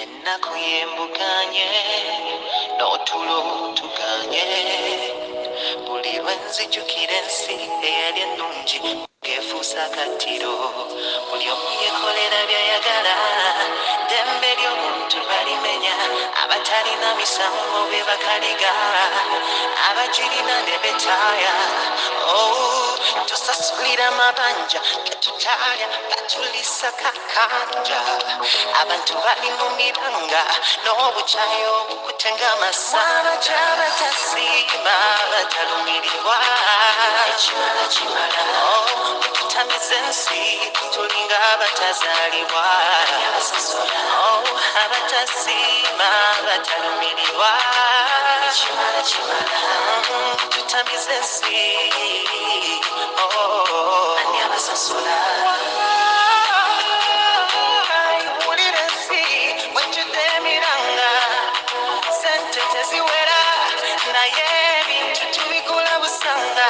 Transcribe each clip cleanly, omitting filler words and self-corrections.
Ennaku yembuganye n'otulo tuganye buli lwe nzijukira ensi eyali ennungi ngeefuusa akattiro buli omu yeekolera by'ayagala ddembe ly'obuntu balimenya abatalina misango be bakaliga abagirina ne betaaya tusasulira amabanja getutaalya gatulisa kakanja abantu bali mu miranga n'obukyayi obukutenga amasanga abatasiima batalumirirwa ekimala kimala okutamiza ensi tulinga abatazaalibwa abatasiima batalumirirwa ekimala kimala tutamiza ensi ani abasasula wulira ensi wejjudde emiranga sente teziwera naye ebintu tubigula busanga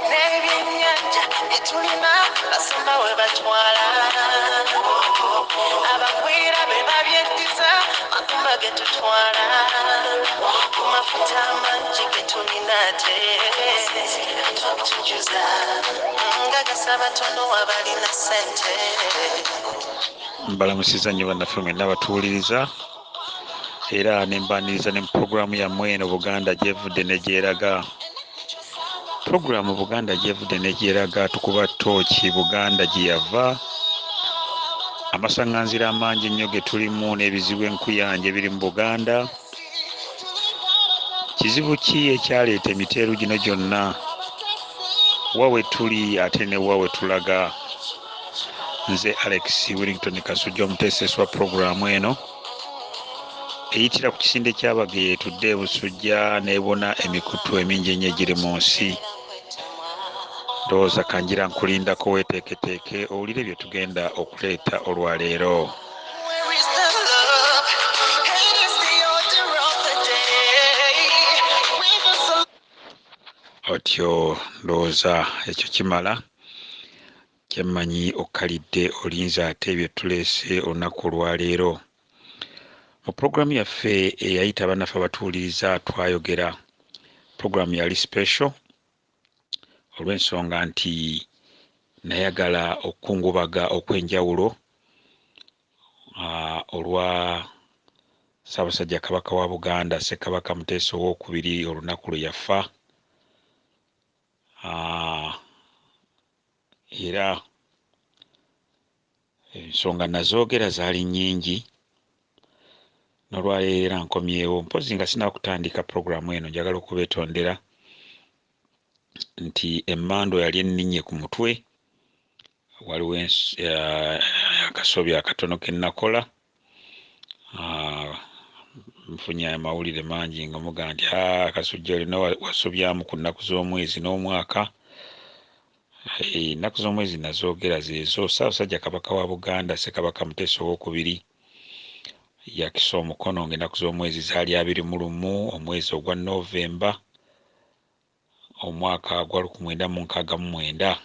n'ebyennyanja etulina basumba we batwala abagwira be babyeddiza makumba ge tutwala ku mafuta amangi ge tulina ate tujuza nga gasaba tono abalina sente. Mbalamusiza nnyo bannaffe mwenna abatuwuliriza era nembaniriza ne puroguramu yammwe eno Buganda gyevudde ne gyeraga. Puroguramu Buganda gyevudde ne gyeraga tukuba ttooki Buganda gye yava, amasaŋŋanzira amangi ennyo ge tulimu n'ebizibu enkuyanja ebiri mu Buganda. Kizibu ki ekyaleeta emiteeru gino gyonna? Wa we tuli ate ne wa we tulaga? Nze Alex Wellington Kasujja, omuteesesi wa puroguramu eno eyitira ku kisinde ky'Abage etudde e Busujja n'ebona emikutu emingi ennyo egiri mu nsi. Ndowooza kanjira nkulindako weeteeketeeke owulire bye tugenda okuleeta olwaleero. Otyo ndowooza ekyo kimala kyemmanyi okkalidde olinza ate bye tuleese olunaku olwaleero. Mu puroguramu yaffe eyayita bannaffe abatuwuliriza twayogera. Puroguramu yali special olw'ensonga nti nayagala okukungubaga okw'enjawulo olwa Ssaabasajja Kabaka wa Buganda Ssekabaka Muteesa II olunaku lwe yafa. Era ensonga nazoogera zaali nnyingi n'olwaleero era nkomyewo, mpozi nga sinakutandika puroguramu eno njagala okubeetondera nti emmando yali enninye ku mutwe. Waliwo akasobi akatono ke nakola, nfunye amawulire mangi nga muga nti Kasujja olina wasobyamu ku nnaku z'omwezi n'omwaka. Ennaku z'omwezi nazoogera zeezo. Ssaabasajja Kabaka wa Buganda Ssekabaka Muteesa II yakisa omukono ng'ennaku z'omwezi zaali 21 omwezi ogwa Novemba omwaka gwa 1969.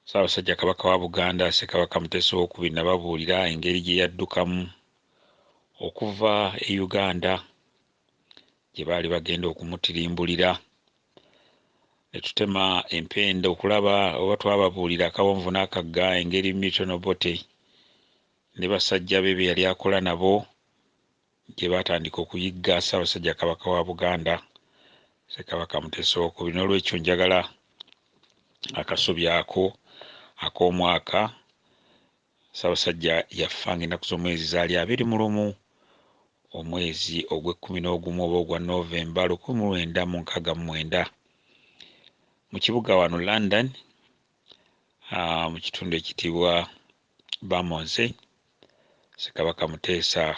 Ssaabasajja Kabaka wa Buganda Ssekabaka Muteesa II nababuulira engeri gye yaddukamu okuva e Uganda gye baali bagenda okumutirimbulira. Ne tutema empenda okulaba oba twababuulira akawonvu n'akagga engeri Milton Obote ne basajja be be yali akola nabo gye baatandika okuyigga Ssaabasajja Kabaka wa Buganda Ssekabaka Muteesa II. N'olwekyo njagala akasobi ako ak'omwaka Ssaabasajja yafa ng'ennaku z'omwezi zaali 21 omwezi ogw'ekkumi n'ogumu oba ogwa Novemba 1969 mu kibuga wano London, mu kitundu ekitibwa Bamonze, Ssekabaka Muteesa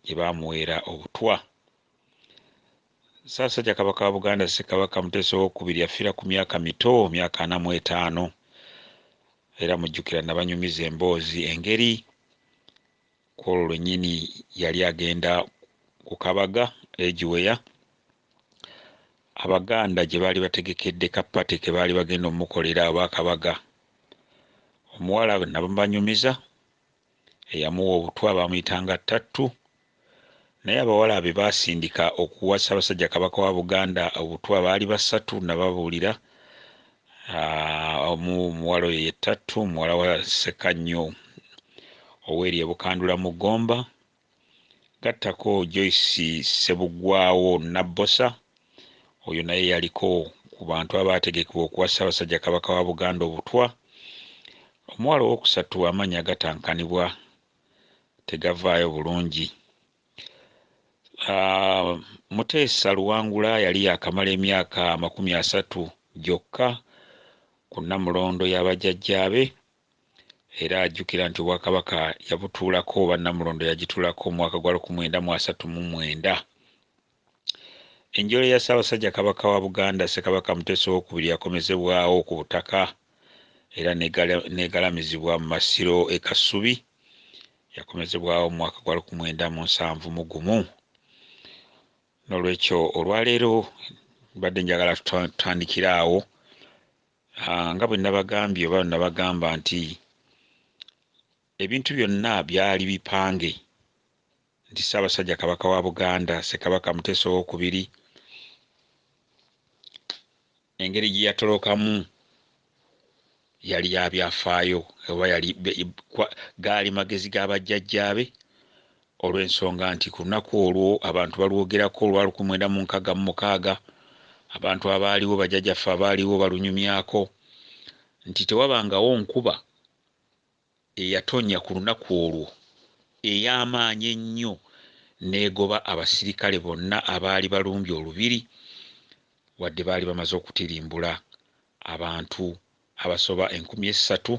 gye baamuweera obutwa. Ssaabasajja Kabaka wa Buganda Ssekabaka Muteesa II yafiira ku myaka mito, myaka 45, era mujjukira nabanyumiza emboozi engeri ku olwo lwennyini yali agenda ku Kabaga Edgeweya Abaganda gye baali bategekedde kapate ke baali bagenda omukolera Obwakabaga. Omuwala nabanyumiza eyamuwa obutwa bamuyitanga Ttattu, naye abawala be baasindika okuwa Ssaabasajja Kabaka wa Buganda obutwa baali 3 nababuulira. Omuwala oyo ye Ttattu, muwala wa Ssekannyo Oweri e Bukandula mu Gomba, gattako Joyce Sebugwawo Nabbosa, oyo naye yaliko ku bantu abaategekebwa okuwa Ssaabasajja Kabaka wa Buganda obutwa. Omuwala owokusatu amannya gatankanibwa tegavaayo bulungi. Muteesa Luwangula yali yakamala emyaka 30 gyokka ku Namulondo y'abajjajjaabe, era ajjukira nti Obwakabaka yabutuulako oba Namulondo yagituulako mu mwaka gwa 1939. Enjole ya Ssaabasajja Kabaka wa Buganda Ssekabaka Muteesa II yakomezebwawo ku butaka era n'egalamizibwa mu Masiro e Kasubi, yakomezebwawo mu mwaka gwa 1971. N'olwekyo olwaleero mbadde njagala tutandikira awo, nga bwe nabagambye oba nabagamba nti ebintu byonna byali bipange nti Ssaabasajja Kabaka wa Buganda Ssekabaka Muteesa II engeri gye yatolokamu yali yabyafaayo oba gaali magezi g'abajjajjaabe, olw'ensonga nti ku lunaku olwo abantu balwogerako olwa 1966, abantu abaaliwo bajjajjaffe abaaliwo balunyumyako nti tewabangawo nkuba eyatonya ku lunaku olwo ey'amaanyi ennyo n'egoba abasirikale bonna abaali balumbye olubiri, wadde baali bamaze okutirimbula abantu abasoba 3,000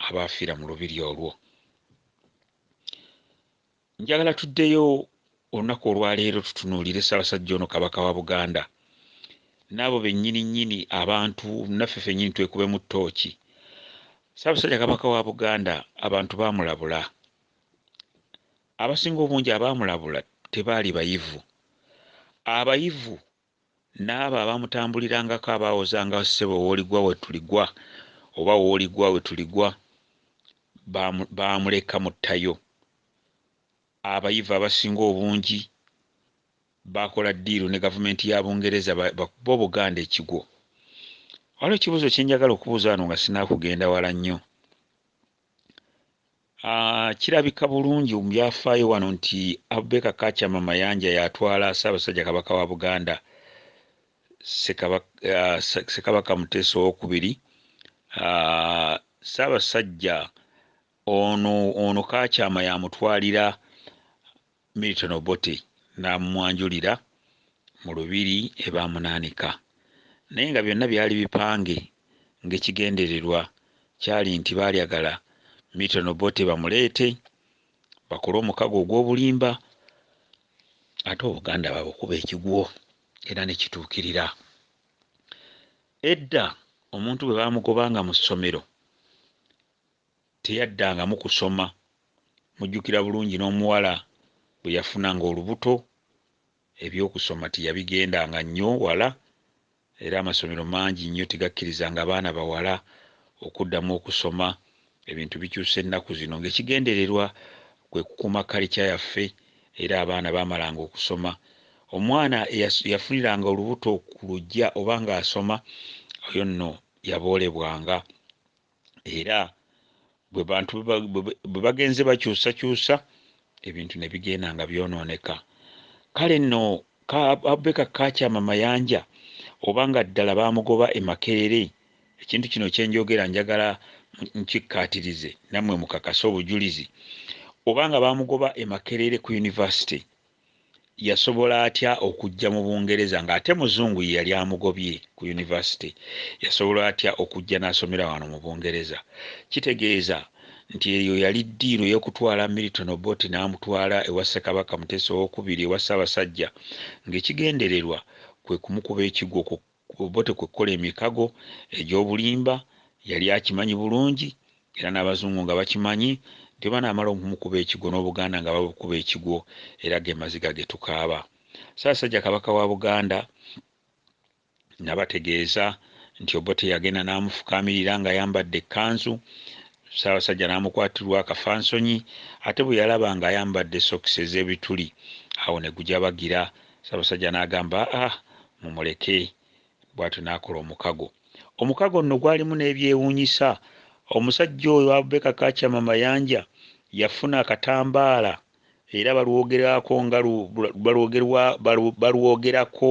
abaafiira mu lubiri olwo. Njagala tuddeyo olunaku olwaleero tutunuulire Ssaabasajja ono Kabaka wa Buganda n'abo bennyini abantu naffe ffennyini twekube mu ttooki. Ssaabasajja Kabaka wa Buganda abantu baamulabula, abasinga obungi abaamulabula tebaali bayivu. Abayivu n'abo abaamutambulirangako abaawozanga ssebo w'oligwa we tuligwa oba w'oligwa we tuligwa baamuleka mu ttayo. Abayivu abasinga obungi bakola ddiiru ne gavumenti ya Bungereza bakuba Buganda ekigwo. Waliwo ekibuuzo kye njagala okubuuza wano nga sinaakugenda wala nnyo. Kirabika bulungi mu byafaayo wano nti Abubakar Kachama Mayanja yatwala Ssaabasajja Kabaka wa Buganda Ssekabaka Muteesa II. Ssaabasajja ono Kachama yamutwalira Milton Obote n'amwanjulira mu lubiri ebaamunaanika, naye nga byonna byali bipange ng'ekigendererwa kyali nti baalyagala Milton Obote bamuleete bakole omukago ogw'obulimba ate Obuganda babukuba ekigwo, era ne kituukirira. Edda omuntu bwe baamugobanga mu ssomero teyaddangamu kusoma. Mujjukira bulungi n'omuwala bwe yafunanga olubuto ebyokusoma teyabigendanga nnyo wala, era amasomero mangi nnyo tegakkirizanga abaana bawala okuddamu okusoma. Ebintu bikyusa ennaku zino ng'ekigendererwa kwe kukuuma kalica yaffe, era abaana baamalanga okusoma. Omwana eyafuniranga olubuto ku luggya oba ng'asoma, oyo nno yaboolebwanga, era bwe bantu bwe bagenze bakyusakyusa ebintu ne bigenda nga byonooneka. Kale nno Abubakar Kachama Mayanja obanga ddala baamugoba e Makerere, ekintu kino kye njogera njagala nkikkaatirize nammwe mukakase obujulizi. Obanga baamugoba e Makerere ku University, yasobola atya okujja mu Bungereza ng'ate muzungu ye yali amugobye ku University? Yasobola atya okujja n'asomera wano mu Bungereza? Kitegeeza nti eyo yali ddiiro y'okutwala Milton Obote n'amutwala ewa Ssekabaka Muteesa II ewa Ssaabasajja, ng'ekigendererwa kwe kumukuba ekigwo. Obote kwe kukola emikago egy'obulimba yali akimanyi bulungi, era n'abazungu nga bakimanyi nti oba naamala okumukuba ekigwo n'Obuganda nga babukuba ekigwo, era ge maziga ge tukaaba. Ssaabasajja Kabaka wa Buganda nabategeeza nti Obote yagenda n'amufukaamirira nga ayambadde ekkanzu. Ssaabasajja n'amukwatirwa akafansonyi ate bwe yalaba nga ayambadde sokisi ez'ebituli awo ne gujja bagira. Ssaabasajja n'agamba mumuleke. Bw'atyo n'akola omukago. Omukago nno gwalimu n'ebyewuunyisa. Omusajja oyo Abubakar Kachama Mayanja yafuna akatambaala era balwogerako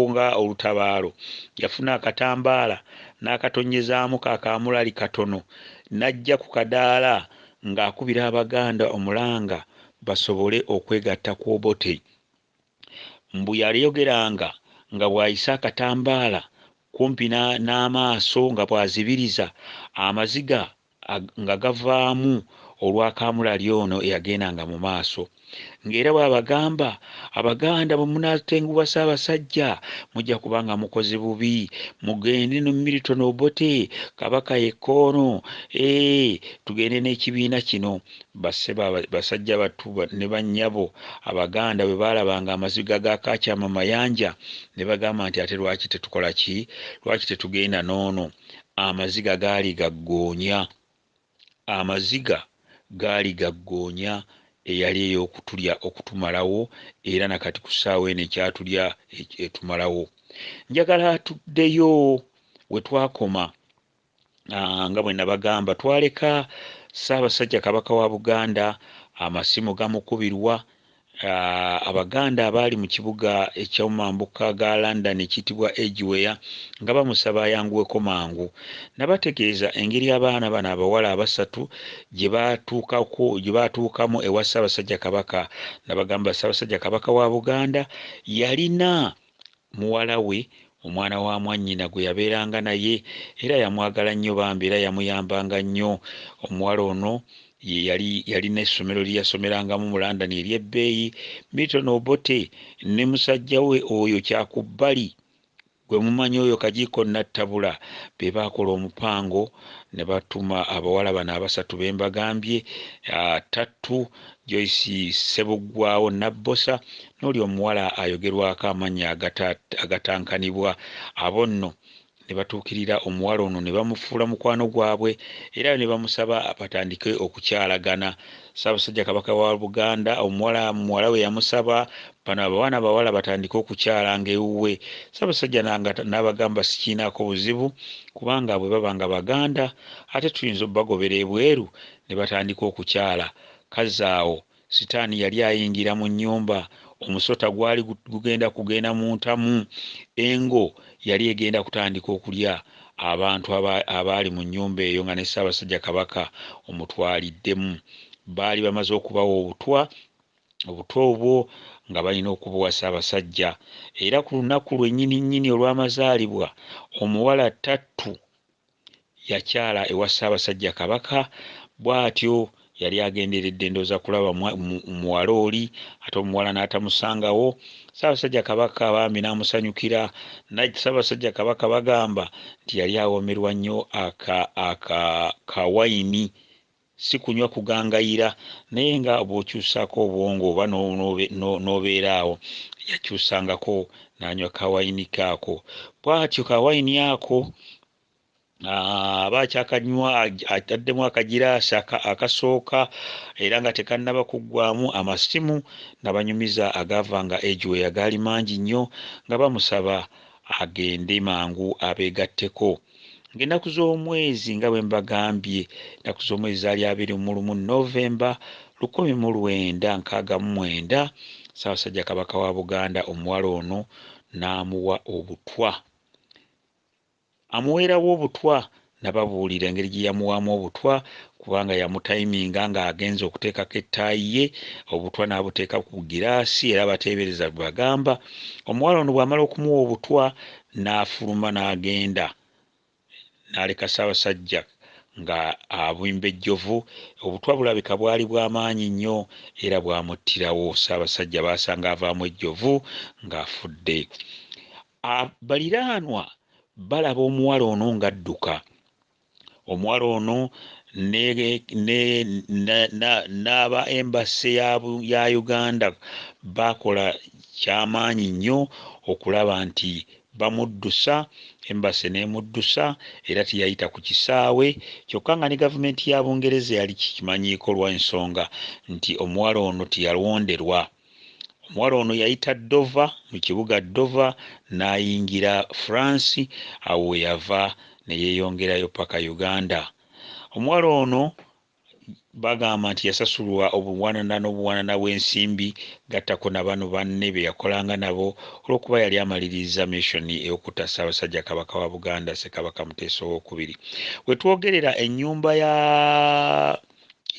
nga olutabaalo. Yafuna akatambaala n'akatonyezaamu kakamulali katono n'ajja ku kadaala ng'akubira Abaganda omulanga basobole okwegatta ku Obote. Mbu yayogeranga nga bw'ayisa akatambaala kumpi n'amaaso nga bw'azibiriza amaziga nga gavaamu olw'akamulali ono eyagendanga mu maaso. Ng'era bw'abagamba Abaganda bwe munaatenguwa Ssaabasajja mujja kubanga mukoze bubi, mugende no Milton Obote Kabaka Yekkoono, tugende n'ekibiina kino. Basajja battu ne bannyabo Abaganda bwe baalabanga amaziga ga Kachama Mayanja ne bagamba nti ate lwaki tetukola ki? Lwaki tetugenda n'ono? Amaziga gaali gaggoonya. Amaziga gaali gaggoonya eyali ey'okutulya okutumalawo era nakati ku ssaawa eno ekyatulya etumalawo. Njagala tuddeyo we twakoma nga bwe nabagamba twaleka Ssaabasajja Kabaka wa Buganda amasimu gamukubirwa. Abaganda abaali mu kibuga eky'omambuka ga London ekiyitibwa Edgware nga bamusaba ayanguweko mangu. Nabategeeza engeri abaana bano abawala abasatu gye baatuukamu ewa Ssaabasajja Kabaka. Nabagamba Ssaabasajja Kabaka wa Buganda yalina muwala we omwana wa mwannyina gwe yabeeranga naye era yamwagala nnyo bambi era yamuyambanga nnyo. Omuwala ono yalina essomero lyeyasomerangamu mu London ery'ebbeeyi. Milton Obote ne musajja we oyo kyakubbali gwe mumanyi oyo Kagiiko Nattabula be baakola omupango ne batuma abawala bano abasatu be mbagambye, Tattu, Joyce Ssebuggwawo Nabbosa n'oli omuwala ayogerwako amannya agatankanibwa. Abo nno ne batuukirira omuwala ono ne bamufuula mukwano gwabwe era ne bamusaba batandike okukyalagana. Ssaabasajja Kabaka wa Buganda muwala we yamusaba bano abawana bawala batandike okukyalanga ewuwe. Ssaabasajja n'abagamba sikiinaako buzibu kubanga bwe babanga Baganda ate tuyinza obbagobera ebweru ne batandika okukyala. Kazaawo sitaani yali ayingira mu nnyumba, omusota gwali kugenda mu ntamu, engo yali egenda kutandika okulya abantu abaali mu nnyumba eyo nga ne Ssaabasajja Kabaka omutwaliddemu. Baali bamaze okubawa obutwa obwo nga balina okubuwa Ssaabasajja. Era ku lunaku lwennyini olw'amazaalibwa omuwala Tattu yakyala ewa Ssaabasajja Kabaka. Bw'atyo yali agenderedde ndooza kulaba muwala oli ate omuwala n'atamusangawo. Ssaabasajja Kabaka bambi n'amusanyukira. Ssaabasajja Kabaka bagamba nti yali awomerwa nnyo kawayini, si kunywa kugangayira naye nga bw'okyusako obwongo oba n'obeera awo. Yakyusangako n'anywa kawayini kaako. Bw'atyo kawayini ako aba akyakanywa ataddemu akagiraasi akasooka era nga tekannaba kuggwamu. Amasimu nabanyumiza agavanga Edgware agaali mangi nnyo nga bamusaba agende mangu abeegatteko. Ng'ennaku z'omwezi nga bwe mbagambye, ennaku z'omwezi zaali 21 Novemba 1969, Ssaabasajja Kabaka wa Buganda omuwala ono n'amuwa obutwa. Amuweerawo obutwa nababuulira engeri gye yamuwaamu obutwa kubanga yamutayiminga ng'agenze okuteekako ettaayi ye, obutwa n'abuteeka ku giraasi era abateebereza bagamba. Omuwala ono bw'amala okumuwa obutwa n'afuluma n'agenda n'aleka Ssaabasajja nga abwimba ejjovu. Obutwa bulabika bwali bw'amaanyi nnyo era bwamuttirawo. Ssaabasajja baasanga avaamu ejjovu ng'afudde. Baliraanwa balaba omuwala ono ng'adduka. Omuwala ono n'aba embasi ya Uganda bakola kyamaanyi nnyo okulaba nti bamuddusa embase n'emuddusa era teyayita ku kisaawe kyokka nga ne gavumenti ya Bungereza yali kimanyiiko lwa ensonga nti omuwala ono teyalonderwa. Omuwala ono yayita Dover, mu kibuga Dover n'ayingira France, awo we yava ne yeeyongerayo paka Uganda. Omuwala ono bagamba nti yasasulwa obuwanana n'obuwanana bw'ensimbi gattako na bano banne be yakolanga nabo olw'okuba yali amaliriza missioni ey'okutta Ssaabasajja Kabaka wa Buganda Ssekabaka Muteesa II. We twogerera ennyumba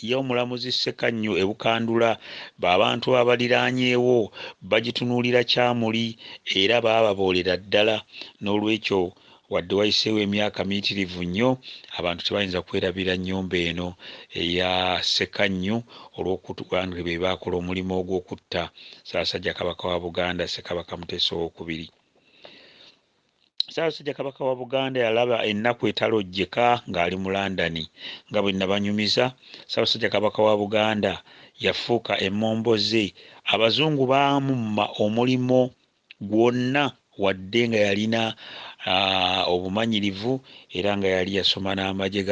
y'omulamuzi Ssekannyu Ebukandula abantu abaliraanyeewo bagitunuulira kyamuli era baababoolera ddala, n'olwekyo wadde wayiseewo emyaka miyitirivu nnyo abantu tebayinza kwerabira nnyumba eno eya Ssekannyu olw'okuba be baakola omulimu ogw'okutta Ssaabasajja Kabaka wa Buganda Ssekabaka Muteesa II. Ssaabasajja Kabaka wa Buganda yalaba ennaku etalojjeka ng'ali mu London. Nga bwe nabanyumiza, Ssaabasajja Kabaka wa Buganda yafuuka emmomboze. Abazungu baamumma omulimo gwonna wadde nga yalina obumanyirivu era nga yali yasoma n'amagye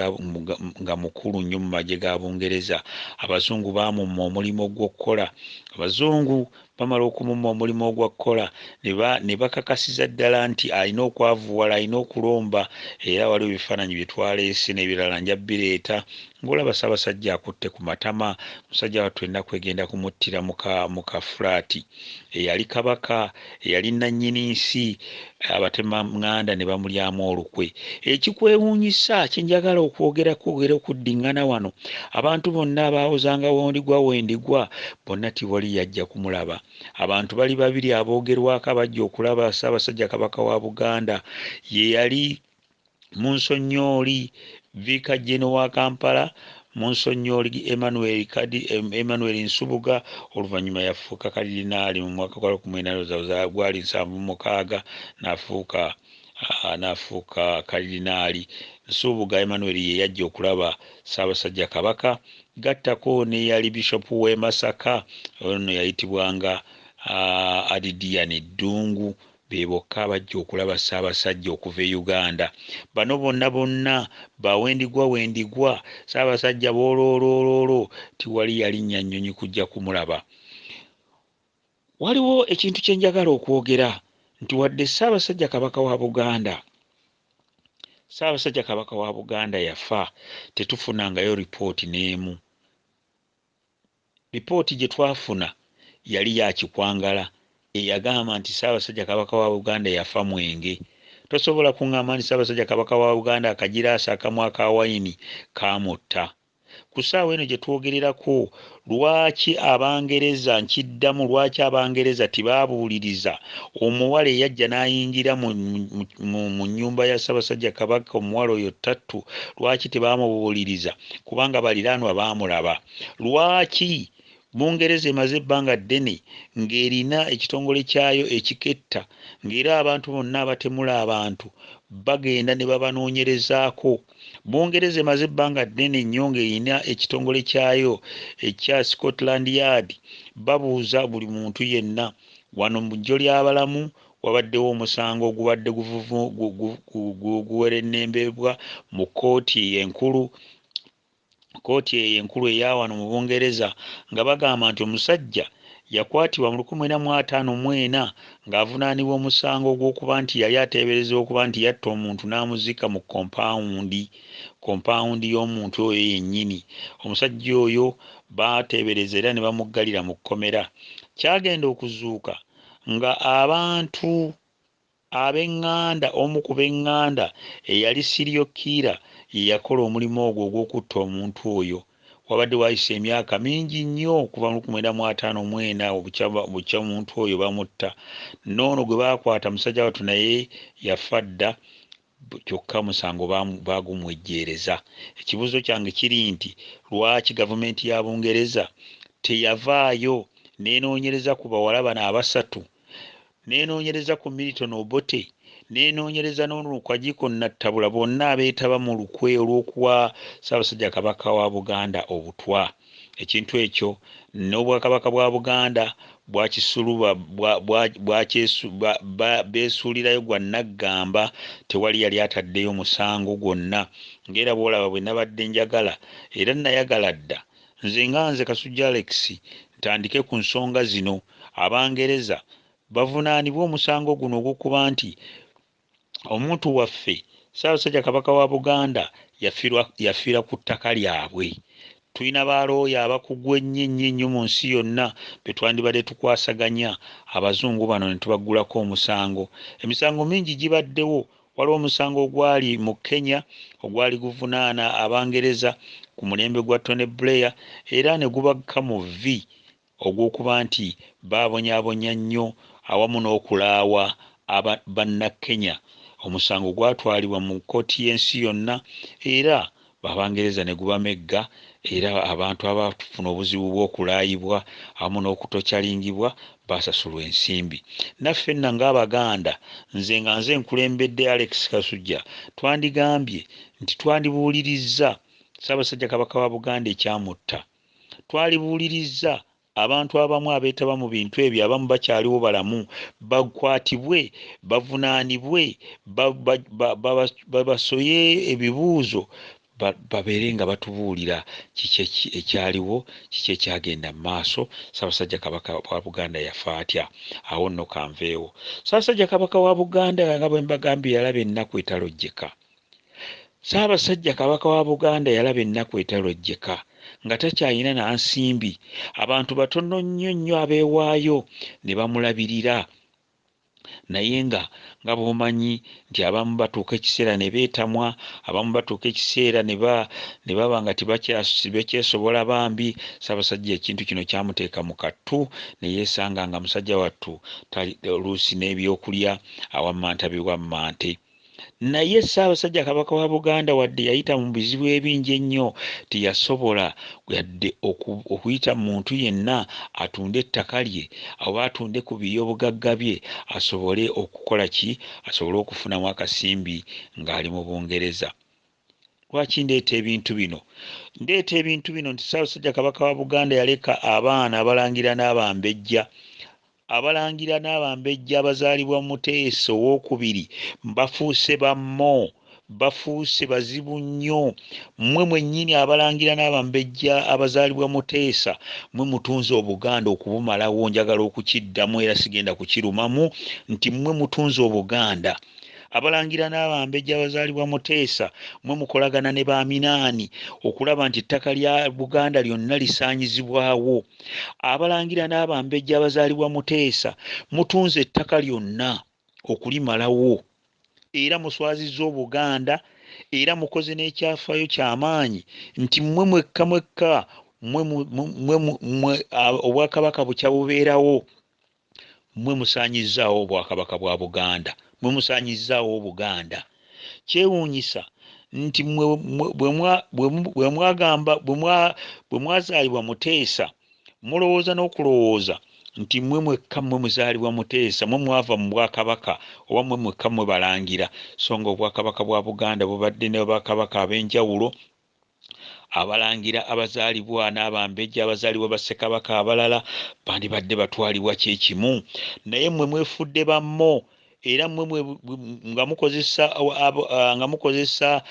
nga mukulu nnyo mu magye ga Bungereza. Abazungu baamumma omulimu gw'okukola. Abazungu bamala okumumma omulimu ogw'okukola ne bakakasiza ddala nti alina okwavuwala, alina okulomba, era waliwo ebifaananyi bye twaleese n'ebirala nja bireeta ng'olaba Ssaabasajja akutte ku matama. Musajja wattu ennaku egenda kumuttira mu kafulaati. Eyali kabaka, eyali nannyini nsi, abatemaŋŋanda ne bamulyamu olukwe. Ekikwewuunyisa kye njagala okwogerako okuddiŋŋana wano, abantu bonna abaawozanga wondigwa wendigwa bonna tiwali yajja kumulaba. Abantu bali babiri aboogerwako abajja okulaba Ssaabasajja Kabaka wa Buganda. Ye yali Munsonyooli Vicar General wa Kampala, Munsonyooli Emmanuel Nsubuga, oluvannyuma yafuuka kalidinaali mu mwaka gwa 19 gwali 76 n'afuuka kalidinaali. Nsubuga Emmanuel ye yajja okulaba Ssaabasajja Kabaka. Gattako ne yali Bishop w'e Masaka, ono yayitibwanga Adidian Ddungu, be bokka abajja okulaba Ssaabasajja okuva e Uganda. Bano bonna wendigwa Ssaabasajja booloolooloolo tiwali yalinnya nnyonyi kujja kumulaba. Waliwo ekintu kye njagala okwogera nti wadde Ssaabasajja Kabaka wa Buganda yafa, tetufunangayo ripooti n'emu. Ripooti gye twafuna yali ya kikwangala eyagamba nti Ssaabasajja Kabaka wa Buganda yafa mwenge. Tosobola kuŋŋamba nti Ssaabasajja Kabaka wa Buganda akagiraasi akamu aka wayini kaamutta. Ku ssaawa eno gye twogererako, lwaki Abangereza, nkiddamu, lwaki Abangereza tibaabuuliriza omuwala eyajja n'ayingira mu nnyumba ya Ssaabasajja Kabaka, omuwala oyo Ttattu, lwaki tebaamubuuliriza? Kubanga baliraanwa baamulaba. Lwaki Bungereza emaze ebbanga ddene ng'erina ekitongole kyayo ekiketta, ng'era abantu bonna abatemula abantu bagenda ne babanoonyerezaako? Bungereza emaze ebbanga ddene nnyo ng'erina ekitongole kyayo ekya Scotland Yard, babuuza buli muntu yenna. Wano mu ggyo ly'abalamu wabaddewo omusango ogubadde guwerennembebwa mu kkooti enkulu eya wano mu Bungereza, nga bagamba nti omusajja yakwatibwa mu 1954 ng'avunaanibwa omusango ogw'okuba nti yali ateeberezebwa okuba nti yatta omuntu n'amuzika mu kompawundi y'omuntu oyo yennyini. Omusajja oyo baateebereza era ne bamuggalira mu kkomera. Kyagenda okuzuuka nga abantu ab'eŋŋanda, omu ku b'eŋŋanda eyali Serial Killer ye yakola omulimu ogwo ogw'okutta omuntu oyo. Wabadde wayise emyaka mingi nnyo okuva mu 1954 bukya omuntu oyo bamutta. N'ono gwe baakwata musajja wattu naye yafa dda, kyokka omusango baagumwejjeereza. Ekibuuzo kyange kiri nti lwaki gavumenti ya Bungereza teyavaayo nenoonyereza ku bawala bano abasatu, nenoonyereza ku Milton Obote, nenoonyereza n'ono Kwajiko Nattabula, bonna abeetaba mu lukwe olw'okuwa Ssaabasajja Kabaka wa Buganda obutwa. Ekintu ekyo n'Obwakabaka bwa Buganda bwakisuluba beesuulirayo gwa naggamba tewali yali ataddeyo musango gwonna ng'era bw'olaba bwe nabadde njagala era nayagala dda nze Kasujja Alex ntandike ku nsonga zino. Abangereza bavunaanibwa omusango guno ogw'okuba nti omuntu waffe Ssaabasajja Kabaka wa Buganda yafiira ku ttaka lyabwe. Tulina balooya abakugu ennyo mu nsi yonna be twandibadde tukwasaganya abazungu bano ne tubaggulako omusango. Emisango mingi gibaddewo. Waliwo omusango ogwali mu Kenya ogwali guvunaana Abangereza ku mulembe gwa Tony Blair era ne gubakka mu vvi ogw'okuba nti baabonyaabonya nnyo awamu n'okulaawa Bannakenya. Omusango gwatwalibwa mu kkooti y'ensi yonna era Abangereza ne gubamegga era abantu abafuna obuzibu bw'okulaayibwa awamu n'okutokyalingibwa basasulwa ensimbi. Naffe nna ng'Abaganda nze nkulembedde Alex Kasujja twandigambye nti twandibuulirizza Ssaabasajja Kabaka wa Buganda ekyamutta. Twalibuulirizza abantu abamu abeetaba mu bintu ebyo abamu bakyaliwo balamu bakwatibwe bavunaanibwe babasoye ebibuuzo babeere nga batubuulira kiki ekyaliwo kiki ekyagenda mu maaso. Ssaabasajja Kabaka wa Buganda yafa atya? Awo nno kanveewo. Ssaabasajja Kabaka wa Buganda nga bwe mbagambye yalaba ennaku etalojjeka. Ssaabasajja Kabaka wa Buganda yalaba ennaku etalojjeka nga takyalina na nsimbi. Abantu batono nnyo abeewaayo ne bamulabirira naye nga bw'omanyi nti abamu batuuka ekiseera ne beetamwa, abamu batuuka ekiseera ne baba nga tibakyesobola bambi. Ssaabasajja ekintu kino kyamuteeka mu kattu ne yeesanga nga musajja wattu oluusi n'ebyokulya awammantabi wammante. Naye Ssaabasajja Kabaka wa Buganda wadde yayita mu bizibu ebingi ennyo teyasobola yadde okuyita muntu yenna atunde ettaka lye oba atunde ku by'obugagga bye asobole okukola ki? Asobole okufunamu akasimbi ng'ali mu Bungereza. Lwaki ndeeta ebintu bino? Ndeeta ebintu bino nti Ssaabasajja Kabaka wa Buganda yaleka abaana abalangira n'abambejja. Abalangira n'abambejja abazaalibwa Muteesa owookubiri bafuuse bammo, bafuuse bazibu nnyo. Mmwe mwennyini abalangira n'abambejja abazaalibwa Muteesa mmwe mutunze Obuganda okubumalawo. Njagala okukiddamu era sigenda kukirumamu nti mmwe mutunze Obuganda. Abalangira n'abambejja abazaalibwa Muteesa mmwe mukolagana ne Baaminaani okulaba nti ettaka lya Buganda lyonna lisaanyizibwawo. Abalangira n'abambejja abazaalibwa Muteesa mutunze ettaka lyonna okulimalawo era muswazizza Obuganda era mukoze n'ekyafaayo ky'amaanyi nti mmwe mwekka Obwakabaka bukya bubeerawo mmwe musaanyizzaawo Obwakabaka bwa Buganda, mmwe musaanyizzaawo Buganda. Kyewuunyisa nti bwe mwazaalibwa Muteesa mulowooza n'okulowooza nti mmwe mwekka mmwe muzaalibwa Muteesa mmwe mwava mu Bwakabaka oba mmwe mwekka mmwe balangira. So nga Obwakabaka bwa Buganda bubadde ne Bakabaka ab'enjawulo, abalangira abazaalibwa n'abambejja abazaalibwa bassekabaka abalala bandibadde batwalibwa kyekimu. Naye mmwe mwefudde bammo era mmwe nga mukozesa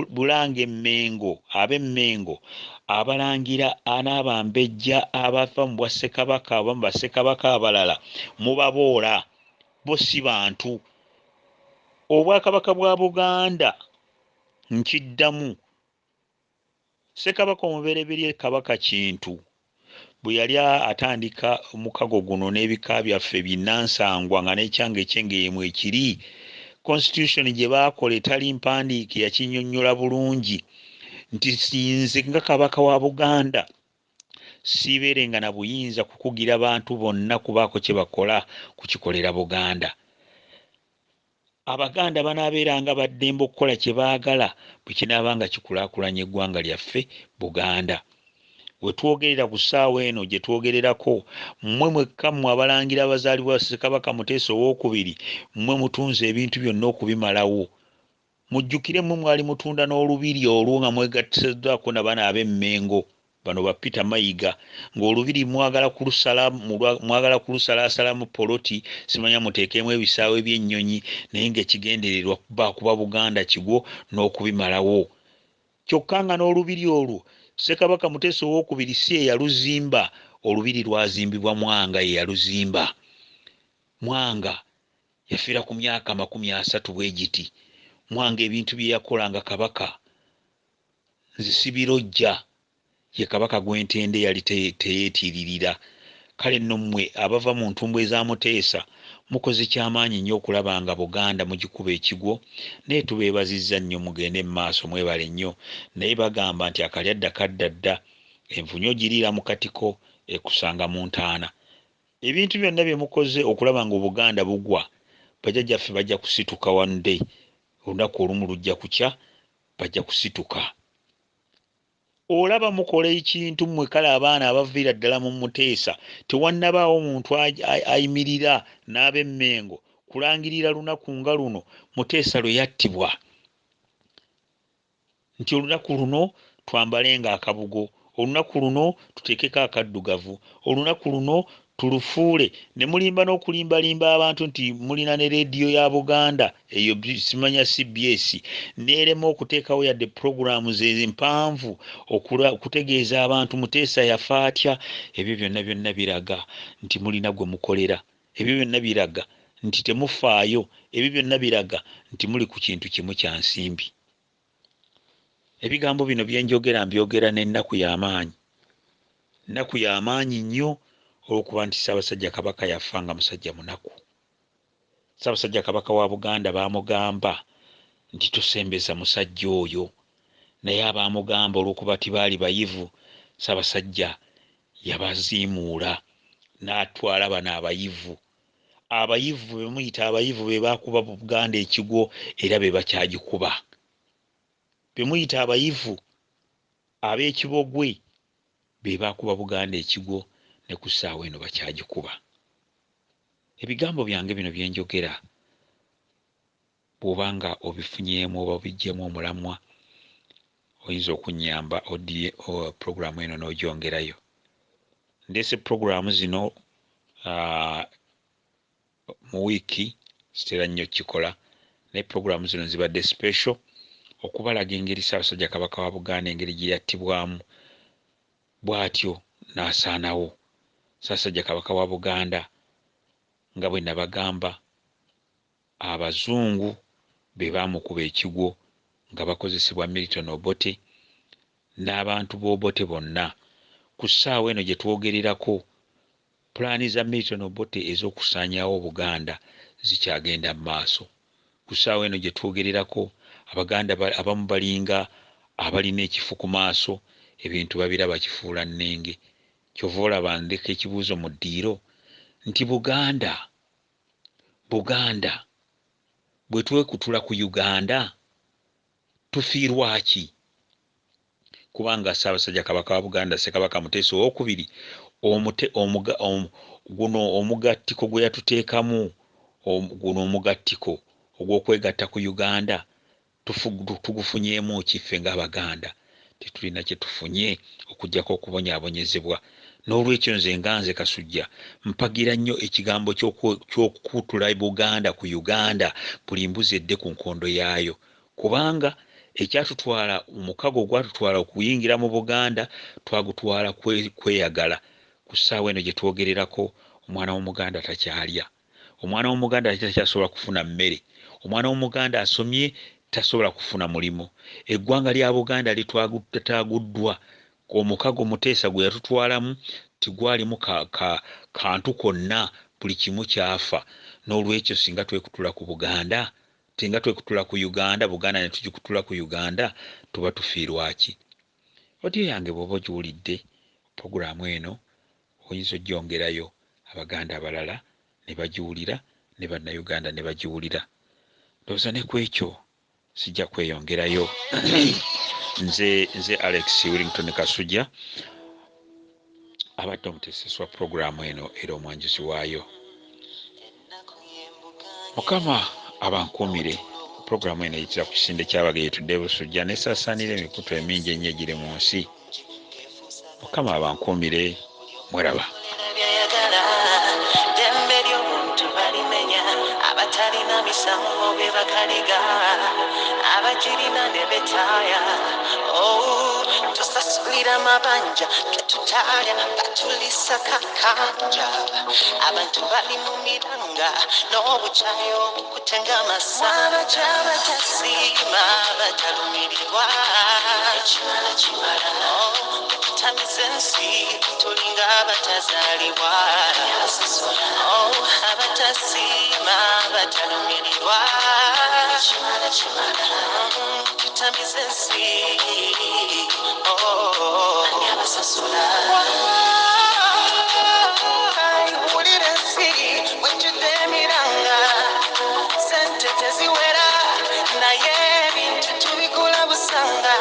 Bulange Mmengo, ab'Emmengo, abalangira n'abambejja abava mu bwassekabaka aba mu bassekabaka abalala mubaboola. Bo si bantu. Obwakabaka bwa Buganda nkiddamu. Ssekabaka omubereberye Kabaka Kintu bwe yali atandika omukago guno n'ebika byaffe binnansangwa nga n'ekyanga ekyengeyemu ekiri, constitution gye baakola etali mpandiike yakinnyonnyola bulungi nti sinze nga Kabaka wa Buganda siibeerenga na buyinza kukugira bantu bonna kubaako kye bakola kukikolera Buganda. Abaganda banaabeeranga baddembe okukola kye baagala bwe kinaabanga kikulaakulanya eggwanga lyaffe Buganda. We twogerera ku ssaawa eno gye twogererako, mmwe mwekka mmwe abalangira abazaalibwa Ssekabaka Muteesa owookubiri mmwe mutunze ebintu byonna okubimalawo. Mujjukire mmwe mwali mutunda n'olubiri olwo nga mwegattiddwako na bana ab'Emmengo bano ba Peter Mayiga ng'olubiri mwagala kulusalaasalamu poloti simanya muteekemu ebisaawe by'ennyonyi naye ng'ekigendererwa kuba Buganda kigwo n'okubimalawo kyokka nga n'olubiri olwo Ssekabaka Muteesa II si ye yaluzimba olubiri lwazimbibwa Mwanga ye yaluzimba Mwanga yafiira ku myaka 30 bwegiti Mwanga ebintu bye yakolanga kabaka nze sibirojja ye kabaka gw'Entende yali teyeetiririra kale nno mmwe abava mu ntumbwe za Muteesa mukoze kyamaanyi nnyo okulaba nga Buganda mugikuba ekigwo naye tubeebazizza nnyo mugende mu maaso mwebale nnyo naye bagamba nti akalyadda kaddadda envunyo giriira mu katiko ekusanga mu ntaana ebintu byonna bye mukoze okulaba nga Obuganda bugwa bajjajjaffe bajja kusituka one day olunaku olumu lujja kukya bajja kusituka olaba mukola ekintu mmwe kale abaana abaviira ddala mu Muteesa tewannabaawo muntu ayimirira n'ab'Emmengo kulangirira lunaku nga luno Muteesa lwe yattibwa nti olunaku luno twambalenga akabugo olunaku luno tuteekeko akaddugavu olunaku luno tulufuule ne mulimba n'okulimbalimba abantu nti mulina ne leediyo ya Buganda eyo simanya CBS n'erema okuteekawo yadde programs empanvu okutegeeza abantu Muteesa yafa atya ebyo byonna biraga nti mulina gwe mukolera ebyo byonna biraga nti temufaayo ebyo byonna biraga nti muli ku kintu kimu kya nsimbi ebigambo bino byenjogera mbyogera n'ennaku y'amaanyi nnyo olwokuba nti Ssaabasajja Kabaka yafa nga musajja munaku Ssaabasajja Kabaka wa Buganda baamugamba nti tosembeza musajja oyo naye abaamugamba olwokuba tibaali bayivu Ssaabasajja yabaziimuula n'atwala bano abayivu be muyita abayivu be baakuba Buganda ekigwo era be bakyagikuba be muyita abayivu ab'ekibogwe be baakuba Buganda ekigwo ne ku ssaawa eno bakyagikuba ebigambo byange bino byenjogera bw'obanga obifunyeemu oba obiggyemu omulamwa oyinza okunnyamba oddiye puroguramu eno n'ogyongerayo ndeese puroguramu zino mu wiiki sitera nnyo kikola naye puroguramu zino zibadde special okubalaga engeri Ssaabasajja Kabaka wa Buganda engeri gye yattibwamu bw'atyo n'asaanawo Ssaabasajja Kabaka wa Buganda nga bwe nabagamba abazungu be baamukuba ekigwo nga bakozesebwa Milton Obote n'abantu b'Obote bonna ku ssaawa eno gye twogererako pulaani za Milton Obote ez'okusaanyaawo Buganda zikyagenda mu maaso ku ssaawa eno gye twogererako Abaganda abamu balinga abalina ekifu ku maaso ebintu babiraba kifuula nnenge kyova olaba ndeka ekibuuzo mu ddiiro nti Buganda bwe twekutula ku Uganda tufiirwa ki kubanga Ssaabasajja Kabaka wa Buganda Ssekabaka Muteesa II guno omugattiko gwe yatuteekamu guno omugattiko ogw'okwegatta ku Uganda tugufunyeemu kiffe ng'Abaganda tetulina kye tufunye okuggyako okubonyaabonyezebwa n'olwekyo nze Kasujja mpagira nnyo ekigambo ky'okukutula Buganda ku Uganda buli mbuzi edde ku nkondo yaayo kubanga ekyatutwala omukago gwatutwala okuyingira mu Buganda twagutwala kweyagala ku ssaawa eno gye twogererako omwana w'Omuganda takyalya omwana w'Omuganda takyasobola kufuna mmere omwana w'Omuganda asomye tasobola kufuna mulimu eggwanga lya Buganda litaaguddwa omukago Muteesa gwe yatutwalamu tigwalimu kantu konna buli kimu kyafa n'olwekyo singa twekutula ku Buganda tinga twekutula ku Uganda Buganda ne tugikutula ku Uganda tuba tufiirwa ki odiyo yange bw'oba ogiwulidde puroguramu eno oyinza ogyongerayo Abaganda abalala ne bagiwulira ne Bannayuganda ne bagiwulira ndowooza ne ku ekyo sijja kweyongerayo nze Alex Willington Kasujja abadde omuteeseswa puroguramu eno era omwanjuzi waayo Mukama abankuumire puroguramu eno eyitira ku kisinde ky'Abagere tudde Busujja nesaasaanira emikutu emingi ennyo egiri mu nsi Mukama abankuumire. Mweraba. byayagala ddembe ly'obuntu balimenya abatalina misango be bakaliga abagirina ne betaaya tusasulira amabanja getutaalya batulisa kakanja abantu bali mu miranga n'obukyayi obukutenga amasanga abatasiima batalumirirwa ekibala kibala tamize ensi tulinga abatazaalibwa abatasiima batalumirirwa tutamize ensi wulira ensi wejjudde emiranga sente teziwera naye ebintu tubigula busanga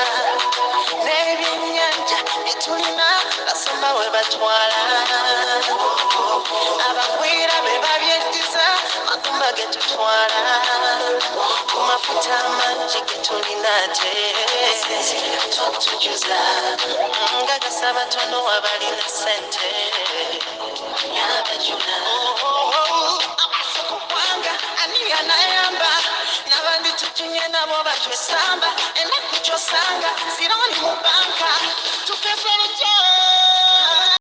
n'ebyennyanja byetulina basomba we batwala abagwira be babyeddiza magumba getutwala ku mafuta amangi getulina ate totujuza nga gasaba tono abalina sente amasoko gwanga ani yanayamba n'abandi tutunye nabo batwesamba